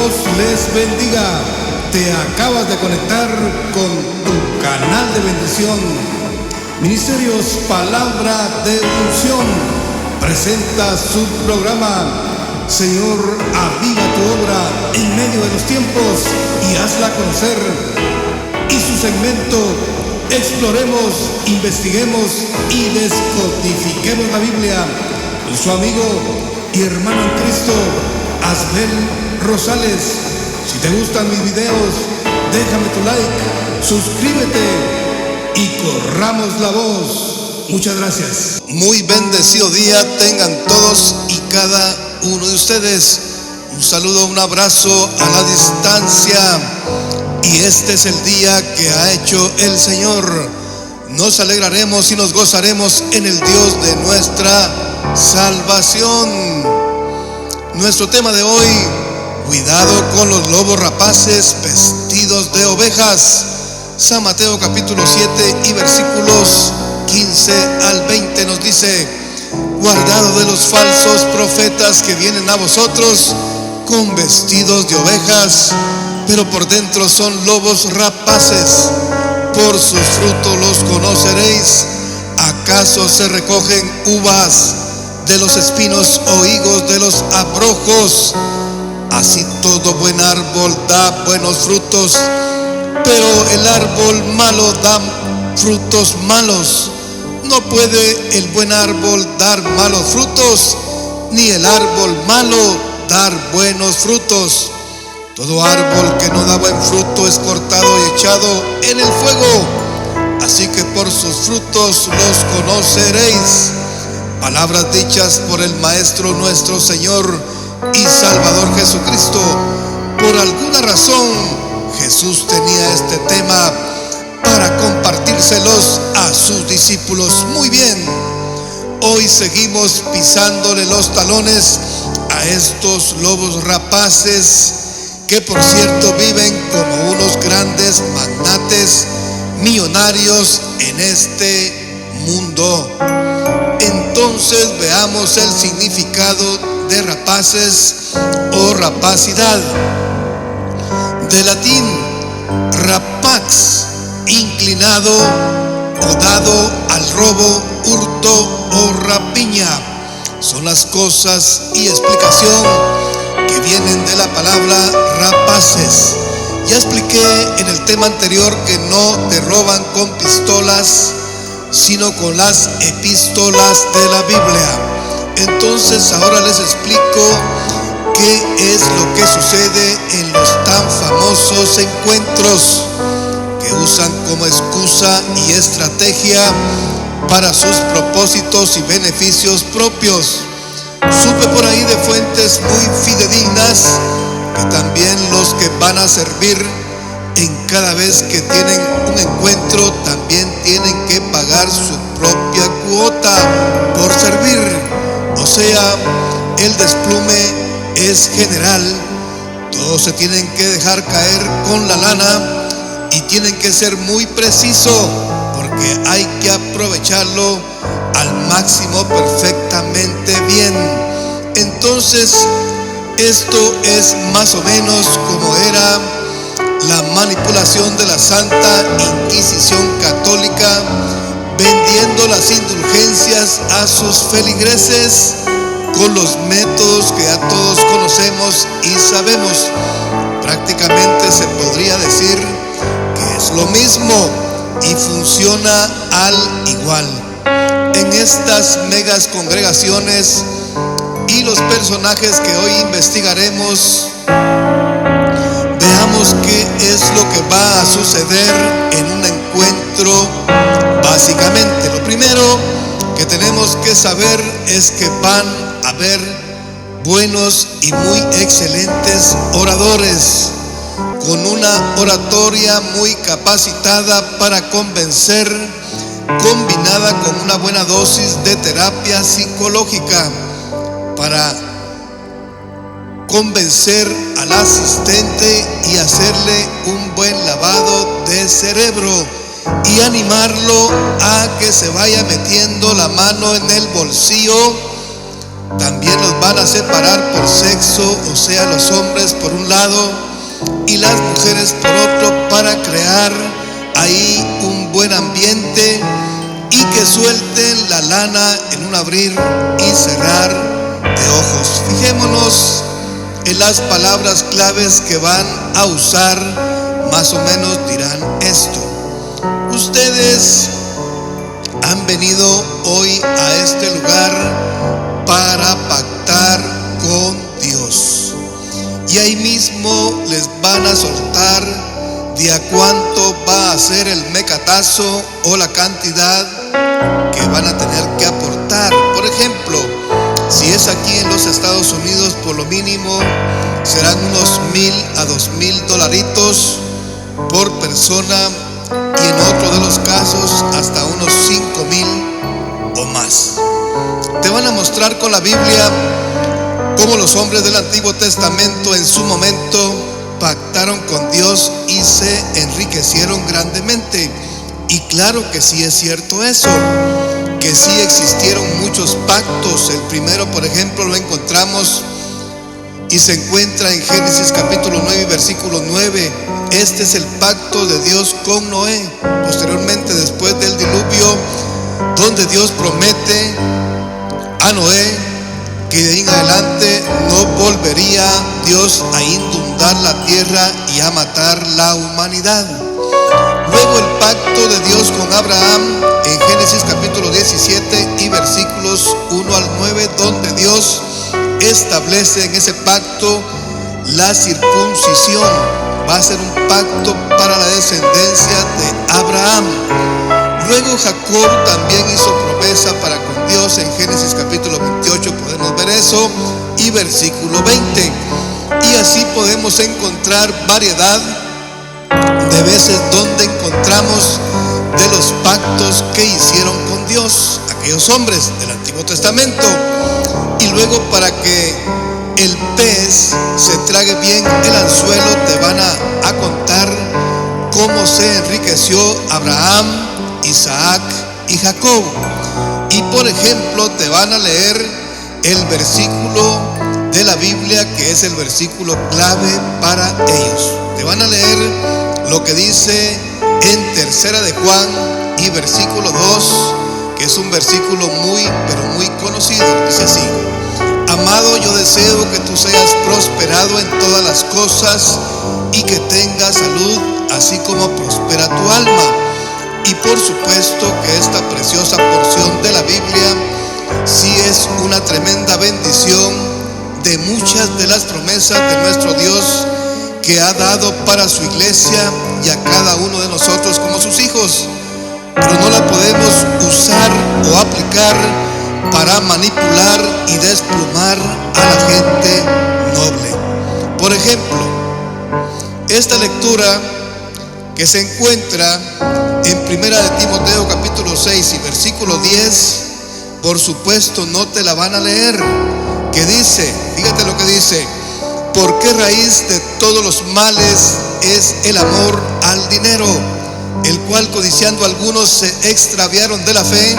Dios les bendiga. Te acabas de conectar con tu canal de bendición. Ministerios Palabra de Unción presenta su programa. Señor, aviva tu obra en medio de los tiempos y hazla conocer. Y su segmento, exploremos, investiguemos y descodifiquemos la Biblia. Con su amigo y hermano en Cristo, Asbel Rosales. Si te gustan mis videos, déjame tu like, suscríbete y corramos la voz. Muchas gracias. Muy bendecido día tengan todos y cada uno de ustedes. Un saludo, un abrazo a la distancia. Y este es el día que ha hecho el Señor. Nos alegraremos y nos gozaremos en el Dios de nuestra salvación. Nuestro tema de hoy: cuidado con los lobos rapaces vestidos de ovejas. San Mateo capítulo 7 y versículos 15 al 20 nos dice: guardado de los falsos profetas que vienen a vosotros con vestidos de ovejas, pero por dentro son lobos rapaces. Por sus frutos los conoceréis. ¿Acaso se recogen uvas de los espinos o higos de los abrojos? Así todo buen árbol da buenos frutos, pero el árbol malo da frutos malos. No puede el buen árbol dar malos frutos, ni el árbol malo dar buenos frutos. Todo árbol que no da buen fruto es cortado y echado en el fuego. Así que por sus frutos los conoceréis. Palabras dichas por el Maestro nuestro Señor y Salvador Jesucristo. Por alguna razón, Jesús tenía este tema para compartírselos a sus discípulos. Muy bien, hoy seguimos pisándole los talones a estos lobos rapaces, que por cierto viven como unos grandes magnates millonarios en este mundo. Entonces veamos el significado de rapaces o rapacidad. De latín, rapax, inclinado o dado al robo, hurto o rapiña. Son las cosas y explicación que vienen de la palabra rapaces. Ya expliqué en el tema anterior que no te roban con pistolas, sino con las epístolas de la Biblia. Entonces ahora les explico qué es lo que sucede en los tan famosos encuentros que usan como excusa y estrategia para sus propósitos y beneficios propios. Supe por ahí de fuentes muy fidedignas que también los que van a servir en cada vez que tienen un encuentro también tienen que pagar su propia cuota por servir. O sea, el desplome es general. Todos se tienen que dejar caer con la lana y tienen que ser muy precisos, porque hay que aprovecharlo al máximo perfectamente bien. Entonces, esto es más o menos como era la manipulación de la Santa Inquisición Católica, vendiendo las indulgencias a sus feligreses con los métodos que ya todos conocemos y sabemos. Prácticamente se podría decir que es lo mismo y funciona al igual. En estas megas congregaciones y los personajes que hoy investigaremos, veamos qué es lo que va a suceder en un encuentro. Básicamente, lo primero que tenemos que saber es que van a haber buenos y muy excelentes oradores, con una oratoria muy capacitada para convencer, combinada con una buena dosis de terapia psicológica, para convencer al asistente y hacerle un buen lavado de cerebro y animarlo a que se vaya metiendo la mano en el bolsillo También los van a separar por sexo, o sea, los hombres por un lado y las mujeres por otro, para crear ahí un buen ambiente y que suelten la lana en un abrir y cerrar de ojos. Fijémonos en las palabras claves que van a usar. Más o menos dirán esto: ustedes han venido hoy a este lugar para pactar con Dios, y ahí mismo les van a soltar de a cuánto va a ser el mecatazo o la cantidad que van a tener que aportar. Por ejemplo, si es aquí en los Estados Unidos, por lo mínimo serán unos $1,000 a $2,000 por persona, y en otro de los casos hasta unos 5,000 o más. Te van a mostrar con la Biblia cómo los hombres del Antiguo Testamento en su momento pactaron con Dios y se enriquecieron grandemente. Y claro que sí es cierto eso, que sí existieron muchos pactos. El primero, por ejemplo, lo encontramos y se encuentra en Génesis capítulo 9 y versículo 9. Este es el pacto de Dios con Noé, posteriormente después del diluvio, donde Dios promete a Noé que de ahí en adelante no volvería Dios a inundar la tierra y a matar la humanidad. Luego el pacto de Dios con Abraham en Génesis capítulo 17 y versículos 1 al 9, donde Dios establece en ese pacto la circuncisión. Va a ser un pacto para la descendencia de Abraham. Luego Jacob también hizo promesa para con Dios en Génesis capítulo 28, podemos ver eso, y versículo 20. Y así podemos encontrar variedad de veces donde encontramos de los pactos que hicieron con Dios aquellos hombres del Antiguo Testamento. Y luego, para que el pez se trague bien el anzuelo, te van a contar cómo se enriqueció Abraham, Isaac y Jacob. Y por ejemplo, te van a leer el versículo de la Biblia que es el versículo clave para ellos. Te van a leer lo que dice en Tercera de Juan y versículo 2, que es un versículo muy, pero muy conocido. Dice así: amado, yo deseo que tú seas prosperado en todas las cosas y que tengas salud, así como prospera tu alma. Y por supuesto que esta preciosa porción de la Biblia sí es una tremenda bendición de muchas de las promesas de nuestro Dios que ha dado para su iglesia y a cada uno de nosotros como sus hijos. Pero no la podemos usar o aplicar para manipular y desplumar a la gente noble. Por ejemplo, esta lectura que se encuentra en Primera de Timoteo capítulo 6 y versículo 10, por supuesto no te la van a leer, que dice, fíjate lo que dice: porque raíz de todos los males es el amor al dinero, el cual codiciando algunos se extraviaron de la fe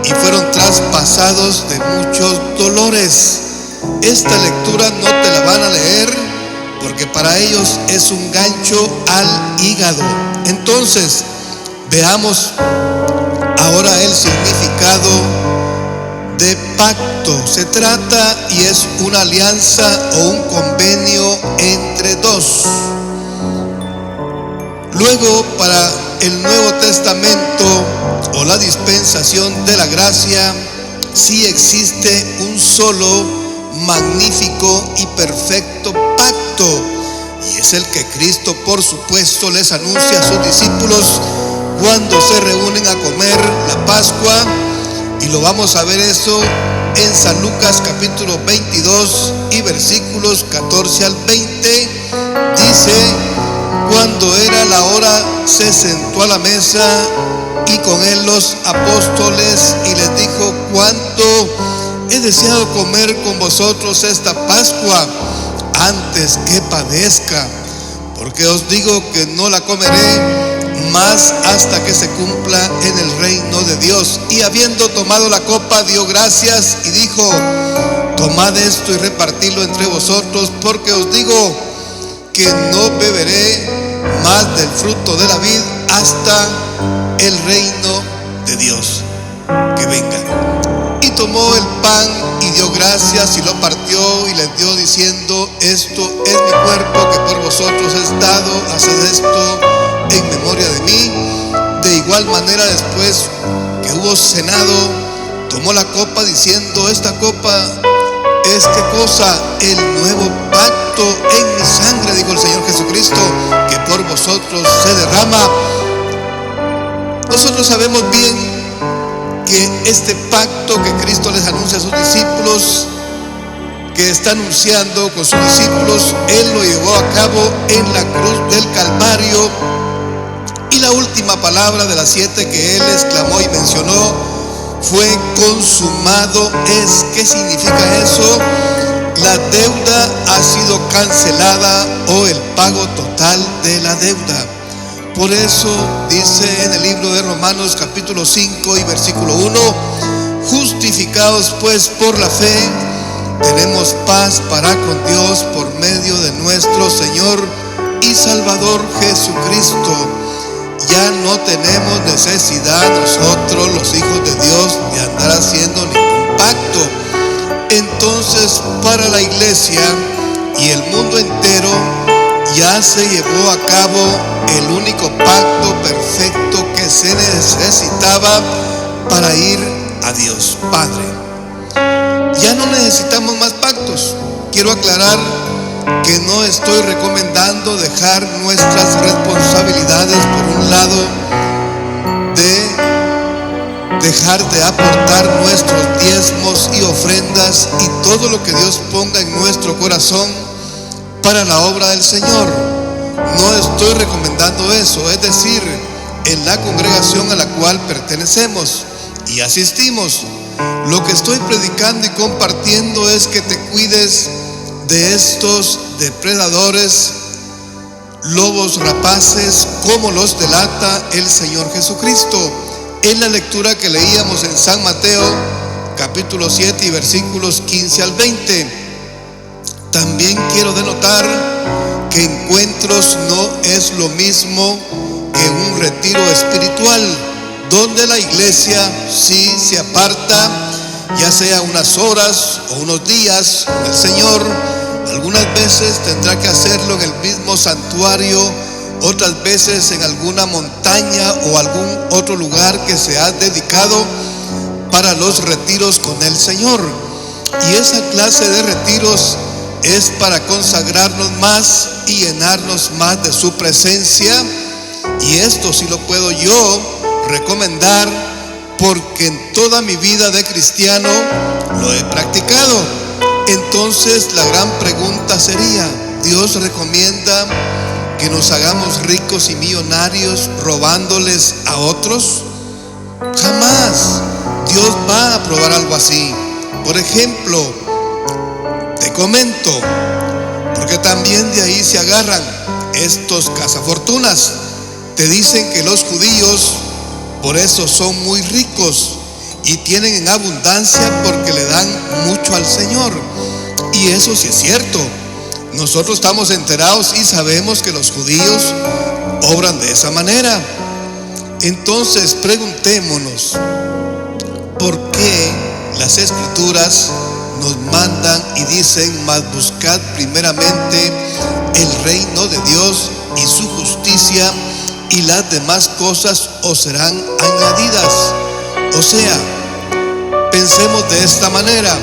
y fueron traspasados de muchos dolores. Esta lectura no te la van a leer porque para ellos es un gancho al hígado. Entonces, veamos ahora el significado de pacto. Se trata y es una alianza o un convenio entre dos. Luego, para el Nuevo Testamento o la dispensación de la gracia, sí existe un solo magnífico y perfecto pacto, y es el que Cristo, por supuesto, les anuncia a sus discípulos cuando se reúnen a comer la Pascua. Y lo vamos a ver eso en San Lucas capítulo 22 y versículos 14 al 20. Dice: cuando era la hora, se sentó a la mesa y con él los apóstoles, y les dijo: cuánto he deseado comer con vosotros esta Pascua antes que padezca, porque os digo que no la comeré mas hasta que se cumpla en el reino de Dios. Y habiendo tomado la copa, dio gracias y dijo: tomad esto y repartidlo entre vosotros, porque os digo que no beberé más del fruto de la vid hasta el reino de Dios que venga. Y tomó el pan y dio gracias y lo partió y les dio diciendo: esto es mi cuerpo que por vosotros es dado, haced esto en memoria de mí. De igual manera, después que hubo cenado, tomó la copa diciendo: esta copa es ¿qué cosa? El nuevo pacto en mi sangre, dijo el Señor Jesucristo, que por vosotros se derrama. Nosotros sabemos bien que este pacto que Cristo les anuncia a sus discípulos, que está anunciando con sus discípulos, Él lo llevó a cabo en la cruz del Calvario. Y la última palabra de las 7 que Él exclamó y mencionó fue: consumado es. ¿Qué significa eso? La deuda ha sido cancelada, o el pago total de la deuda. Por eso dice en el libro de Romanos capítulo 5 y versículo 1: justificados pues por la fe, tenemos paz para con Dios por medio de nuestro Señor y Salvador Jesucristo. Ya no tenemos necesidad nosotros, los hijos de Dios, de andar haciendo ningún pacto. Entonces, para la iglesia y el mundo entero, ya se llevó a cabo el único pacto perfecto que se necesitaba para ir a Dios Padre. Ya no necesitamos más pactos. Quiero aclarar que no estoy recomendando dejar nuestras responsabilidades por un lado, de dejar de aportar nuestros diezmos y ofrendas y todo lo que Dios ponga en nuestro corazón para la obra del Señor. No estoy recomendando eso, es decir, en la congregación a la cual pertenecemos y asistimos. Lo que estoy predicando y compartiendo es que te cuides de estos depredadores, lobos rapaces, como los delata el Señor Jesucristo. En la lectura que leíamos en San Mateo capítulo 7 y versículos 15 al 20, también quiero denotar que encuentros no es lo mismo que un retiro espiritual, donde la iglesia sí se aparta, ya sea unas horas o unos días con el Señor. Algunas veces tendrá que hacerlo en el mismo santuario, otras veces en alguna montaña o algún otro lugar que se ha dedicado para los retiros con el Señor. Y esa clase de retiros es para consagrarnos más y llenarnos más de su presencia. Y esto sí lo puedo yo recomendar, porque en toda mi vida de cristiano lo he practicado. Entonces la gran pregunta sería: ¿Dios recomienda que nos hagamos ricos y millonarios robándoles a otros? Jamás. Dios va a aprobar algo así. Por ejemplo, te comento, porque también de ahí se agarran estos cazafortunas. Te dicen que los judíos por eso son muy ricos y tienen en abundancia porque le dan mucho al Señor. Y eso sí es cierto. Nosotros estamos enterados y sabemos que los judíos obran de esa manera. Entonces preguntémonos, ¿por qué las Escrituras nos mandan y dicen: mas buscad primeramente el reino de Dios y su justicia, y las demás cosas os serán añadidas? O sea, pensemos de esta manera.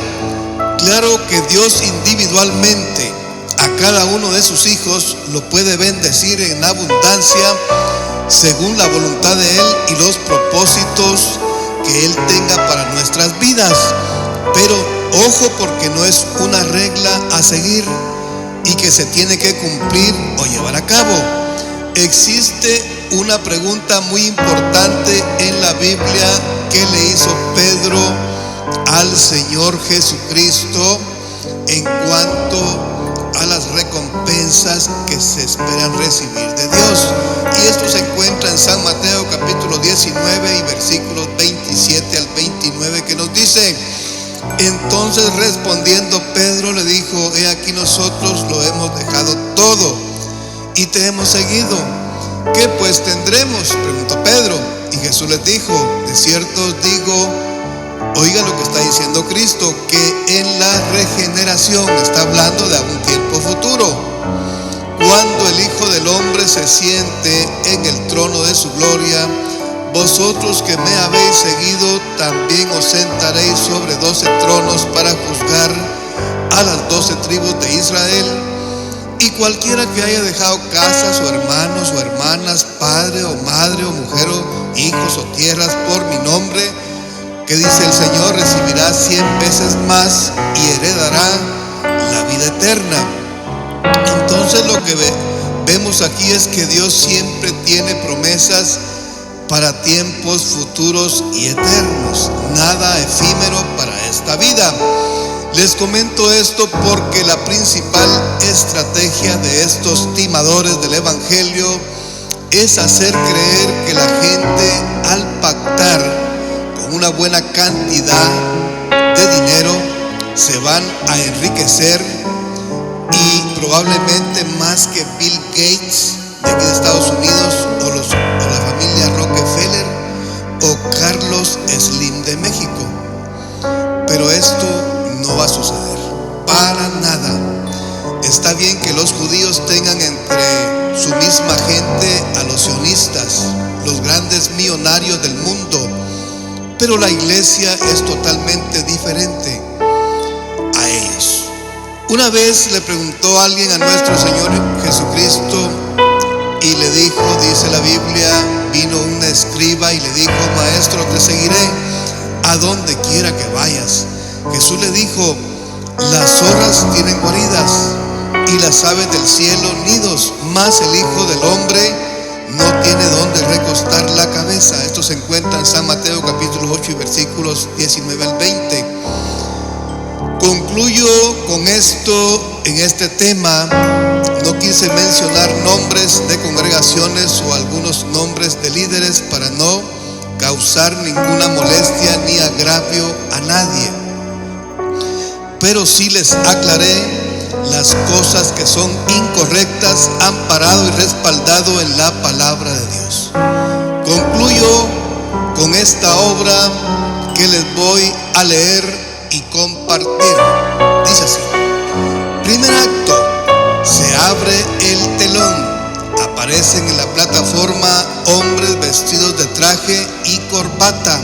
Claro que Dios individualmente a cada uno de sus hijos lo puede bendecir en abundancia según la voluntad de Él y los propósitos que Él tenga para nuestras vidas. Pero ojo, porque no es una regla a seguir y que se tiene que cumplir o llevar a cabo. Existe una pregunta muy importante en la Biblia que le hizo Pedro al Señor Jesucristo en cuanto a las recompensas que se esperan recibir de Dios. Y esto se encuentra en San Entonces respondiendo Pedro le dijo: he aquí nosotros lo hemos dejado todo y te hemos seguido. ¿Qué pues tendremos?, preguntó Pedro. Y Jesús les dijo: de cierto os digo, oiga lo que está diciendo Cristo, que en la regeneración, está hablando de algún tiempo futuro, cuando el Hijo del Hombre se siente en el trono de su gloria, vosotros que me habéis seguido, también os sentaréis sobre 12 tronos para juzgar a las 12 tribus de Israel. Y cualquiera que haya dejado casas o hermanos o hermanas, padre o madre o mujer o hijos o tierras por mi nombre, que dice el Señor, recibirá 100 veces más y heredará la vida eterna. Entonces lo que vemos aquí es que Dios siempre tiene promesas para tiempos futuros y eternos, nada efímero para esta vida. Les comento esto porque la principal estrategia de estos timadores del Evangelio es hacer creer que la gente, al pactar con una buena cantidad de dinero, se van a enriquecer, y probablemente más que Bill Gates de aquí de Estados Unidos o la familia Rockefeller o Carlos Slim de México. Pero esto no va a suceder para nada. Está bien que los judíos tengan entre su misma gente a los sionistas, los grandes millonarios del mundo, pero la iglesia es totalmente diferente a ellos. Una vez le preguntó a alguien a nuestro Señor Jesucristo y le dijo, dice la Biblia, vino un escriba y le dijo: maestro, te seguiré a donde quiera que vayas. Jesús le dijo: las zorras tienen guaridas y las aves del cielo nidos, mas el Hijo del Hombre no tiene donde recostar la cabeza. Esto se encuentra en San Mateo capítulo 8 y versículos 19 al 20. Concluyo con esto en este tema. No quise mencionar nombres de congregaciones o algunos nombres de líderes para no causar ninguna molestia ni agravio a nadie, pero sí les aclaré las cosas que son incorrectas, amparado y respaldado en la palabra de Dios. Concluyo con esta obra que les voy a leer y compartir. Dice así: primer acto, se abre el telón. Aparecen en la plataforma hombres vestidos de traje y corbata.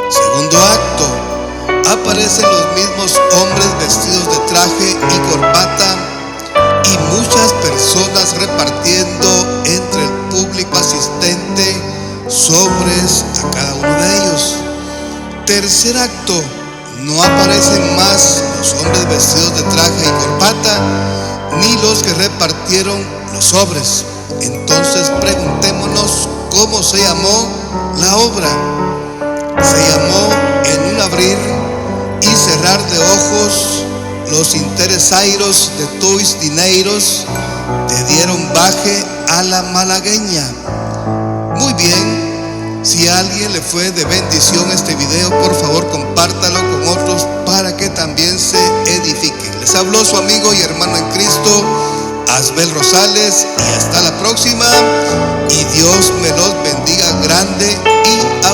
Segundo acto, aparecen los mismos hombres vestidos de traje y corbata y muchas personas repartiendo entre el público asistente sobres a cada uno de ellos. Tercer acto, no aparecen más los hombres vestidos de traje y corbata ni los que repartieron los sobres. Entonces preguntémonos cómo se llamó la obra. Se llamó en un abrir y cerrar de ojos. Los interesairos de tus dineiros te dieron baje a la malagueña. Muy bien, si a alguien le fue de bendición este video, por favor compártalo con otros para que también se edifique. Les habló su amigo y hermano en Cristo, Asbel Rosales, y hasta la próxima, y Dios me los bendiga grande y